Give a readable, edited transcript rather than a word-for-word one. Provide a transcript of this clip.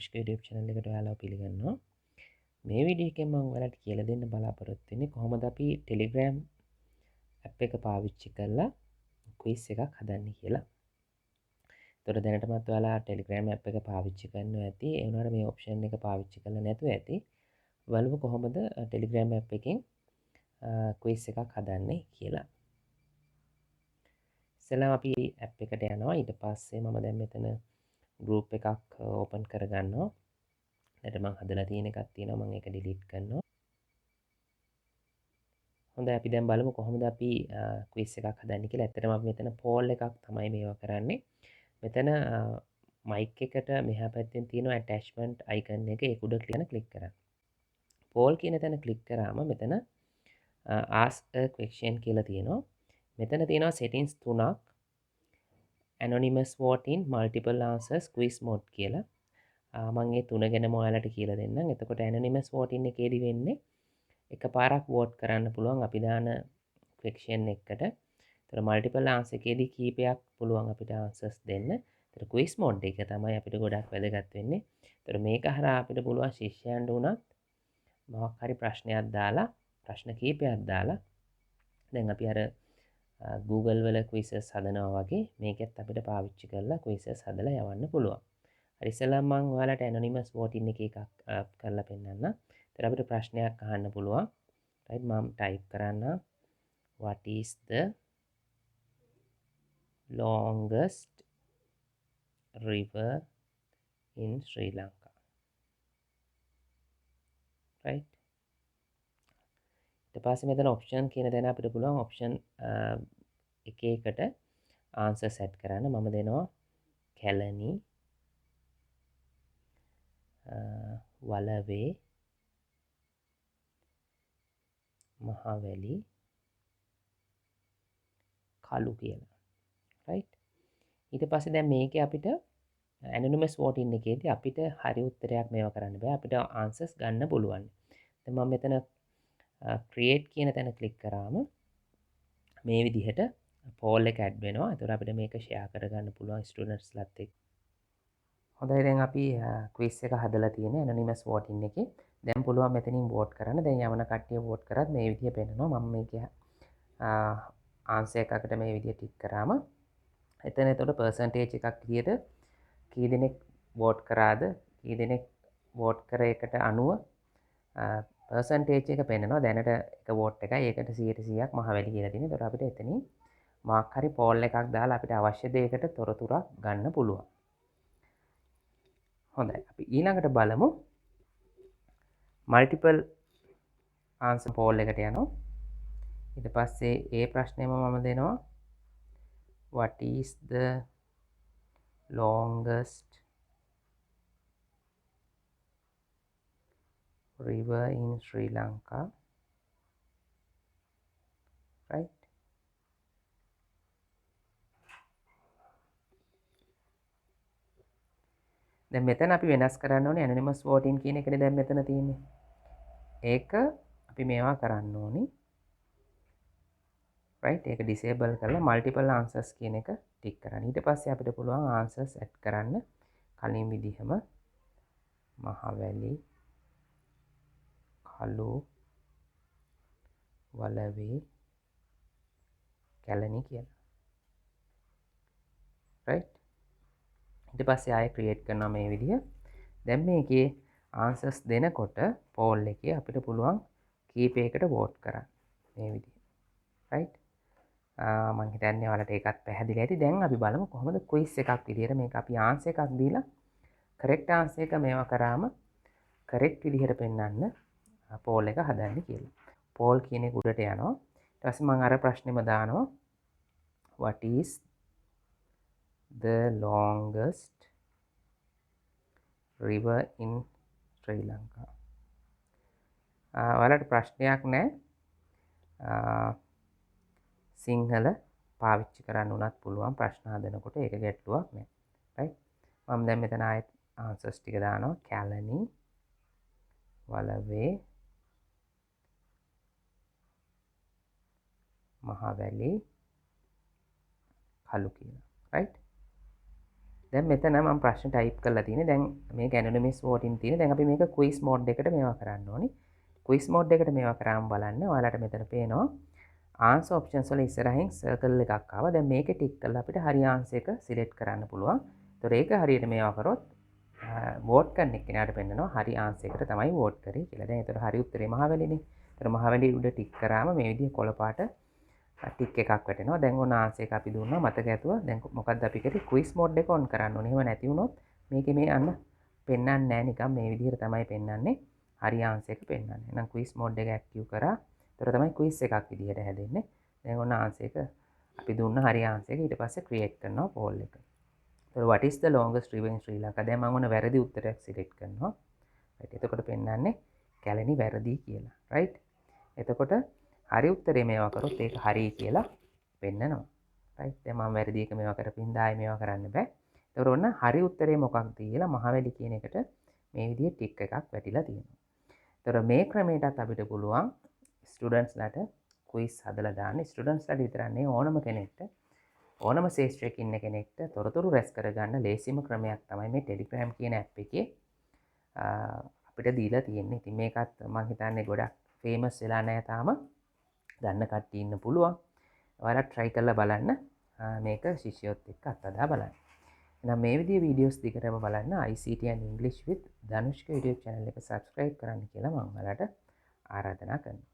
YouTube channel එකට ඔයාලව පිළිගන්නවා. මේ වීඩියෝ එකෙන් මම ඔයාලට කියලා දෙන්න බලාපොරොත්තු වෙන්නේ කොහොමද අපි Telegram app එක පාවිච්චි කරලා quiz එකක් හදන්නේ කියලා. ඒතකොට දැනටමත් ඔයාලා Telegram app එක පාවිච්චි කරනවා ඇති. ඒ වුණාට මේ option එක පාවිච්චි කරලා නැතුව ඇති. බලමු කොහොමද Telegram app එකෙන් quiz එකක් හදන්නේ කියලා. ඉස්සෙල්ලාම අපි app එකට යනවා. ඊට පස්සේ මම දැන් මෙතන group එකක් open කරගන්නවා. දැන් මම හදලා තියෙන එකක් තියෙනවා. මම ඒක delete කරනවා. හොඳයි අපි දැන් බලමු කොහොමද අපි quiz එකක් හදන්නේ කියලා. ඇත්තටම අපි මෙතන poll එකක් තමයි මේවා කරන්නේ. මෙතන mic එකට මෙහා පැත්තෙන් තියෙන attachment icon එක ඒක උඩ click කරන්න. poll කියන තැන click කරාම මෙතන ask a question කියලා තියෙනවා. මෙතන තියෙනවා settings තුනක්. anonymous voting, multiple answers, quiz mode කියලා. මම මේ තුන ගැනම ඔයාලට කියලා දෙන්නම්. එතකොට anonymous voting එකේදී වෙන්නේ එකපාරක් වෝට් කරන්න පුළුවන් අපි දාන ක්වෙක්ෂන් එකට. ඒතර මල්ටිපල් ආන්සර් එකේදී කීපයක් පුළුවන් අපිට ආන්සර්ස් දෙන්න. ඒතර ක්විස් මෝඩ් එක තමයි අපිට ගොඩක් වැදගත් වෙන්නේ. ඒතර මේක හරහා අපිට පුළුවන් ශිෂ්‍යයන්ට උනත් මොකක් හරි ප්‍රශ්නයක් දාලා ප්‍රශ්න කීපයක් දාලා දැන් අපි අර Google වල quizzes හදනවා වගේ මේකෙත් අපිට පාවිච්චි කරලා quizzes හදලා යවන්න පුළුවන්. හරි ඉස්සෙල්ලා මම ඔයාලට anonymous voting එකක් කරලා පෙන්නන්න. ඒතර අපිට ප්‍රශ්නයක් අහන්න පුළුවන්. right මම type කරන්න what is the longest river in Sri Lanka? right ඊට පස්සේ මෙතන option කියන තැන අපිට පුළුවන් option එක එකට answer set කරන්න. මම දෙනවා කැලණි, වලවේ, මහවැලි, කළු කියලා. right ඊට පස්සේ දැන් මේකේ අපිට anonymous voting එකේදී අපිට හරි උත්තරයක් මේවා කරන්න බෑ. අපිට answers ගන්න පුළුවන්. දැන් මම මෙතන create කියන තැන click කරාම මේ විදිහට poll එක add වෙනවා. ඒතකොට අපිට මේක share කරගන්න පුළුවන් students ලත් එක්ක. හොඳයි දැන් අපි quiz එක හදලා තියෙන්නේ anonymous voting එකේ. දැන් පුළුවන් මෙතනින් vote කරන්න. දැන් යවන කට්ටිය vote කරත් මේ විදිහ පෙන්නනවා. මම මේක answer එකකට මේ විදිහ ටික් කරාම එතන එතකොට percentage එකක් විදියට කී දෙනෙක් vote කරාද කී දෙනෙක් vote කර එකට අනුව percentage එක පෙන්නනවා. දැනට එක vote එකයි ඒකට 100%ක් මහවැලි කියලා තියෙනවා. ඒතකොට අපිට එතනින් මාක් හරි poll එකක් දාලා අපිට අවශ්‍ය දෙයකට තොරතුරක් ගන්න පුළුවන්. හොඳයි අපි ඊළඟට බලමු multiple answer poll එකට යනවා. ඊට පස්සේ ඒ ප්‍රශ්නයම මම දෙනවා what is the longest river in Sri Lanka? right දැන් මෙතන අපි වෙනස් කරන්න ඕනේ anonymous voting කියන එකනේ දැන් මෙතන තියෙන්නේ. ඒක අපි මේවා කරන්න ඕනේ. right ඒක disable කරලා multiple answers කියන එක ටික් කරන්න. ඊට පස්සේ අපිට පුළුවන් answers add කරන්න කලින් විදිහම මහවැලි, කළු, වලවේ, කැලණි කියලා. right ඊට පස්සේ ආයෙ create කරනවා මේ විදිහ. දැන් මේකේ answers දෙනකොට poll එකේ අපිට පුළුවන් කීපයකට vote කරන්න මේ විදිහ. right මම හිතන්නේ ඔයාලට ඒකත් පැහැදිලි ඇති. දැන් අපි බලමු කොහොමද quiz එකක් විදිහට මේක අපි answer එකක් දීලා correct answer එක මේවා කරාම correct විදිහට පෙන්වන්න poll එක හදන්නේ කියලා. poll කියන එක උඩට යනවා. ඊට පස්සේ මම අර ප්‍රශ්නෙම දානවා what is the longest river in Sri Lanka? ඔයාලට ප්‍රශ්නයක් නැහැ. සිංහල පාවිච්චි කරන්න උනත් පුළුවන් ප්‍රශ්න හදනකොට ඒක ගැටලුවක් නෑ. right මම දැන් මෙතන ආයෙත් answers ටික දානවා කැලණි, වලවේ, මහවැලි, කළු කියලා. right දැන් මෙතන මම ප්‍රශ්න ටයිප් කරලා තියෙන්නේ. දැන් මේක ඇනොනිමස් වෝටින් තියෙන. දැන් අපි මේක ක්විස් මෝඩ් එකට මේවා කරන්න ඕනි. ක්විස් මෝඩ් එකට මේවා කරාම බලන්න ඔයාලට මෙතන පේනවා ආන්සර් ඔප්ෂන්ස් වල ඉස්සරහින් සර්කල් එකක් ආවා. දැන් මේකේ ටික් කරලා අපිට හරි ආන්සර් එක සිලෙක්ට් කරන්න පුළුවන්. ඒතොර ඒක හරියට මේවා කරොත් වෝට් කරන එක්කෙනාට පෙන්නනවා හරි ආන්සර් එකට තමයි වෝට් කරේ කියලා. දැන් ඒතොර හරි උත්තරේ මහවැලිනේ. ඒතොර මහවැලි උඩ ටික් කරාම මේ විදිහ කොළ පාට ටික් එකක් වැටෙනවා. දැන් ඔන්න ආන්සර් එක අපි දුන්නා මතක ඇතුව. දැන් මොකද්ද අපි කරේ? ක්විස් මෝඩ් එක ඔන් කරන්න ඕනේ. එහෙම නැති වුණොත් මේකේ මේ අන්න පෙන්වන්නේ නැහැ නිකන් මේ විදිහට තමයි පෙන්වන්නේ. හරි ආන්සර් එක පෙන්වන්නේ. එහෙනම් ක්විස් මෝඩ් එක ඇක්ටිව් කරා. ඒතර තමයි ක්විස් එකක් විදිහට හැදෙන්නේ. දැන් ඔන්න ආන්සර් එක අපි දුන්න හරි ආන්සර් එක ඊට පස්සේ ක්‍රියේට් කරනවා පෝල් එක. ඒතර what is the longest river in Sri Lanka? දැන් මම ඔන්න වැරදි උත්තරයක් සිලෙක්ට් කරනවා. right. එතකොට පෙන්වන්නේ කැලණි වැරදි කියලා. right. එතකොට හරි උත්තරේ මේවා කරොත් ඒක හරි කියලා පෙන්නනවා. right. දැන් මම වැරදි එක මේවා කරපින්ද ආයේ මේවා කරන්න බෑ. ඒතකොට ඔන්න හරි උත්තරේ මොකක්ද කියලා මහවැලි කියන එකට මේ විදිහේ ටික් එකක් වැටිලා තියෙනවා. ඒතකොට මේ ක්‍රමයටත් අපිට පුළුවන් ස්ටුඩන්ට්ස්ලාට ක්විස් හදලා දාන්න. ස්ටුඩන්ට්ස්ලාට විතරක් නෙවෙයි ඕනම කෙනෙක්ට ඕනම ශේෂ්ත්‍රයක ඉන්න කෙනෙක්ට තොරතුරු රැස් කරගන්න ලේසිම ක්‍රමයක් තමයි මේ ටෙලිග්‍රෑම් කියන ඇප් එකේ අපිට දීලා තියෙන්නේ. ඉතින් මේකත් මම හිතන්නේ ගොඩක් ෆේමස් වෙලා නැහැ තාම. දන්න කට්ටිය ඉන්න පුළුවන්. ඔයාලා try කරලා බලන්න. මේක ශිෂ්‍යයොත් එක්ක අත්හදා බලන්න. එහෙනම් මේ විදිහේ වීඩියෝස් දිගටම බලන්න ICT and English with Danushka YouTube channel එක subscribe කරන්න කියලා මම ඔයාලට ආරාධනා කරනවා.